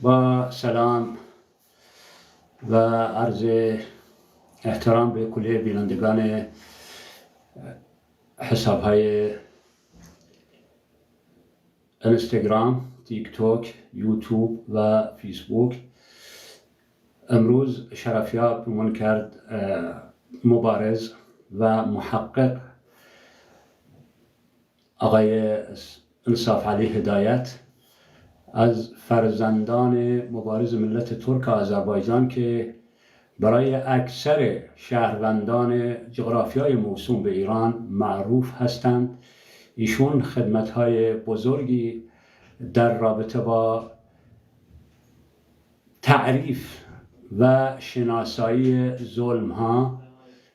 با سلام و عرض احترام به کل بینندگان حساب‌های اینستاگرام، تیک توک، یوتیوب و فیسبوک. امروز شرفیاب پیمان کرد مبارز و محقق آقای انصاف علی هدایت از فرزندان مبارز ملت ترک و آذربایجان که برای اکثر شهروندان جغرافیای موسوم به ایران معروف هستند. ایشون خدمت‌های بزرگی در رابطه با تعریف و شناسایی ظلم‌ها،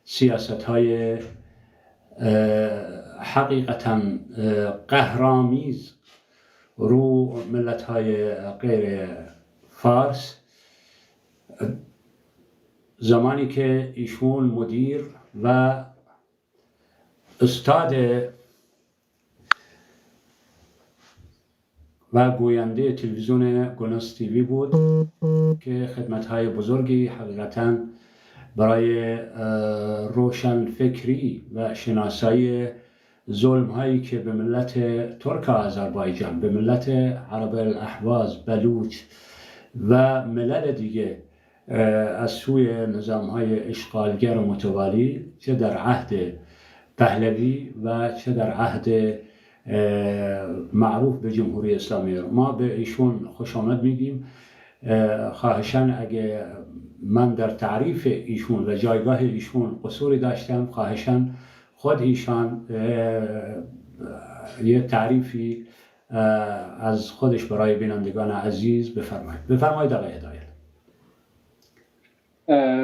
سیاست‌های حقیقتاً قهرآمیز رو ملت‌های غیر فارس، زمانی که ایشون مدیر و استاد و گوینده تلویزیون گلناس تیوی بود که خدمت‌های بزرگی حقیقتاً برای روشن فکری و شناسایی ظلم‌هایی که به ملت ترک و آذربایجان، به ملت عرب الاحواز، بلوچ و ملل دیگه از سوی نظام‌های اشغالگر متوالی، چه در عهد پهلوی و چه در عهد معروف به جمهوری اسلامی، ما به ایشون خوش آمد میگیم. خواهشاً اگه من در تعریف ایشون و جایگاه ایشون قصوری داشتم، خواهشاً خود ایشان یه تعریفی از خودش برای بینندگان عزیز بفرمایید آقای هدایت.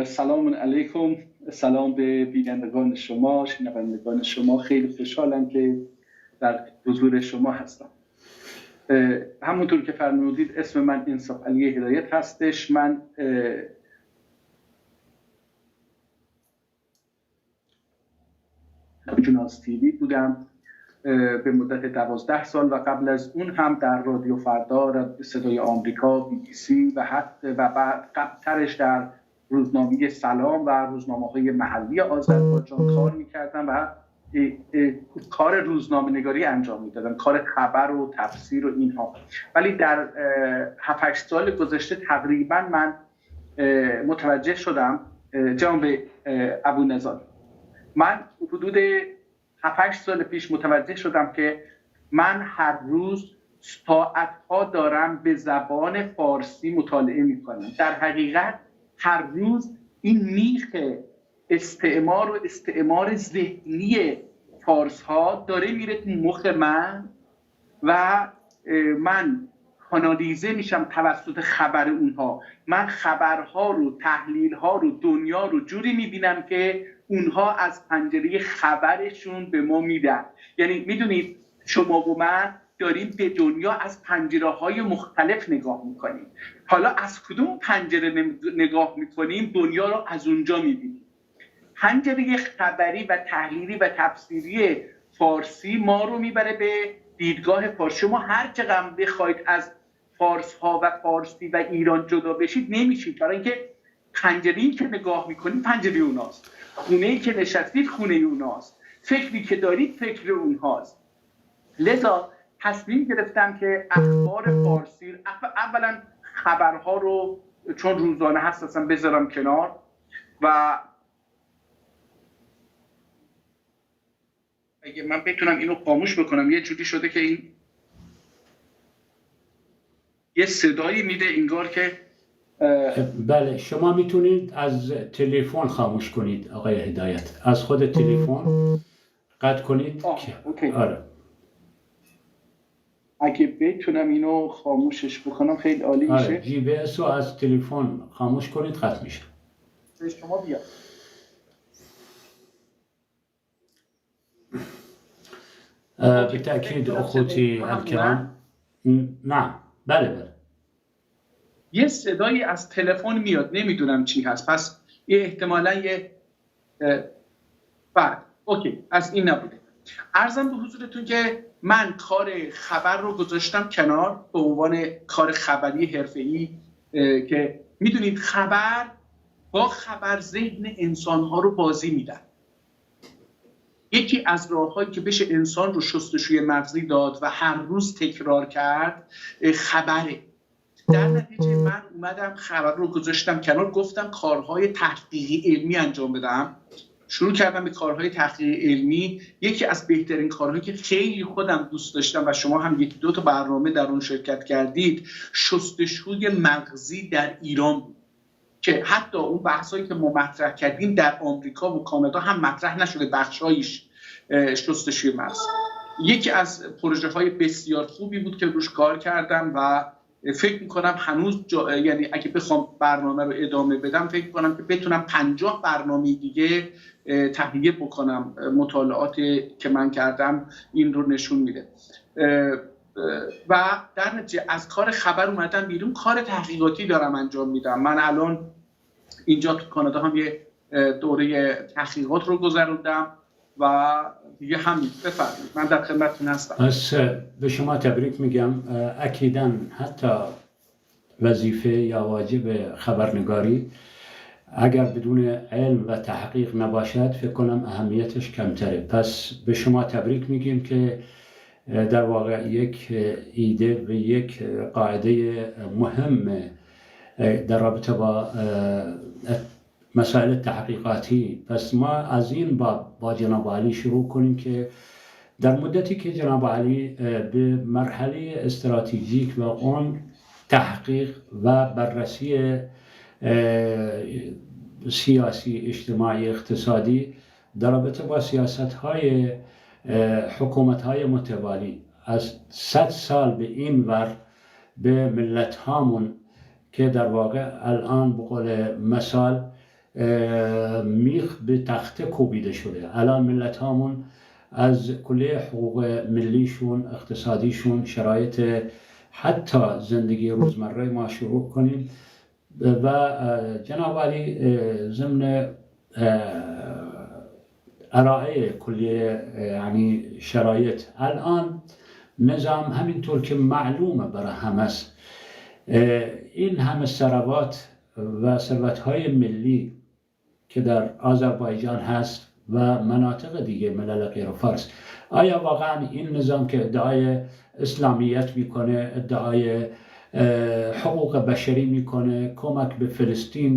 سلام علیکم، سلام به بینندگان شما، شنوندگان شما. خیلی خوشحالم که در حضور شما هستم. همونطور که فرمودید اسم من انصاف علی هدایت هستش. من گلناس تیوی بودم به مدت 12 سال و قبل از اون هم در رادیو فردا، صدای آمریکا، BBC و بعد قبلترش در روزنامه سلام و روزنامه‌های محلی آذربایجان کار می‌کردم و کار روزنامه نگاری انجام میدادم، کار خبر و تفسیر و اینها. ولی در 7-8 سال گذشته تقریبا من متوجه شدم، جناب ابونظار، من حدود 7-8 سال پیش متوجه شدم که من هر روز ساعت‌ها دارم به زبان فارسی مطالعه می‌کنم. در حقیقت هر روز این میخ استعمار و استعمار ذهنی فارس‌ها داره میره تو مخ من و من کانالیزه میشم توسط خبر اونها. من خبرها رو، تحلیل‌ها رو، دنیا رو جوری میبینم که اونها از پنجره خبرشون به ما میدن. یعنی میدونید شما و من داریم به دنیا از پنجره‌های مختلف نگاه میکنیم. حالا از کدوم پنجره نگاه میکنیم دنیا رو از اونجا میبینیم. پنجره خبری و تحلیلی و تفسیری فارسی ما رو میبره به دیدگاه فارسی. شما هر چقدر بخواید از فارس‌ها و فارسی و ایران جدا بشید نمیشید، برای اینکه پنجره‌ای که نگاه میکنید پنجره اوناست، خونه‌ای که نشستید خونه اوناست، فکری که دارید فکر اونهاست. لذا تصمیم گرفتم که اخبار فارسی، اولا خبرها رو چون روزانه هست اصلا بذارم کنار و اگه من بتونم اینو خاموش بکنم. یه جوری شده که این یه صدایی میده انگار که بله، شما میتونید از تلفن خاموش کنید آقای هدایت، از خود تلفن قطع کنید. اوکی. آره. اگه بتونم اینو خاموشش بکنم خیلی عالی میشه. آره، جی بی اس رو از تلفن خاموش کنید، قطع میشه. شما بیا. بالتأكيد اخوتي الكرام. نه، بله. یه صدایی از تلفن میاد، نمیدونم چی هست، پس یه احتمالاً یه بعد اوکی از این نبوده. عرضم به حضورتون که من کار خبر رو گذاشتم کنار به عنوان کار خبری حرفه‌ای که میدونید با خبر ذهن انسان‌ها رو بازی میدن. یکی از راه‌هایی که بشه انسان رو شستشوی مغزی داد و هر روز تکرار کرد خبره. در نتیجه من اومدم خبر رو گذاشتم کنار، گفتم کارهای تحقیقی علمی انجام بدم. شروع کردم به کارهای تحقیقی علمی. یکی از بهترین کارهایی که خیلی خودم دوست داشتم و شما هم یکی دو تا برنامه در اون شرکت کردید، شستشوی مغزی در ایران بود که حتی اون بحثایی که ما مطرح کردیم در آمریکا و کانادا هم مطرح نشده، بخشایش شستشوی مغز. یکی از پروژه های بسیار خوبی بود که روش کار کردم و فکر میکنم هنوز یعنی اگه بخوام برنامه رو ادامه بدم فکر میکنم که بتونم 50 برنامه دیگه تهیه بکنم. مطالعاتی که من کردم این رو نشون میده و در نتیجه از کار خبر اومدم بیرون، کار تحقیقاتی دارم انجام میدم. من الان اینجا تو کانادا هم یه دوره تحقیقات رو گذروندم و دیگه همین. بفرمایید، من در خدمتتون هستم. پس به شما تبریک میگم. اکیداً حتی وظیفه یا واجب خبرنگاری اگر بدون علم و تحقیق نباشد فکر کنم اهمیتش کمتره. پس به شما تبریک میگیم که در واقع یک ایده و یک قاعده مهم در رابطه با مسائل تحقیقاتی. پس ما از این با جناب علی شروع کنیم که در مدتی که جناب علی به مرحله استراتژیک و اون تحقیق و بررسی سیاسی، اجتماعی، اقتصادی در رابطه با سیاست‌های حکومت‌های متوالی از 100 سال به این ور به ملت هامون که در واقع الان به قول مثال میخ به تخته کوبیده شده، الان ملت هامون از کلیه حقوق ملیشون، اقتصادیشون، شرایط حتی زندگی روزمره ما شروع کنیم و جناب علی ضمن ارائه کلیه یعنی شرایط الان نظام همینطور که معلومه برای همه است، این همه ثروات و ثروت‌های ملی که در آذربایجان هست و مناطق دیگه ملل غیر فارس، آیا واقعا این نظام که ادعای اسلامیت میکنه، ادعای حقوق بشری میکنه، کمک به فلسطین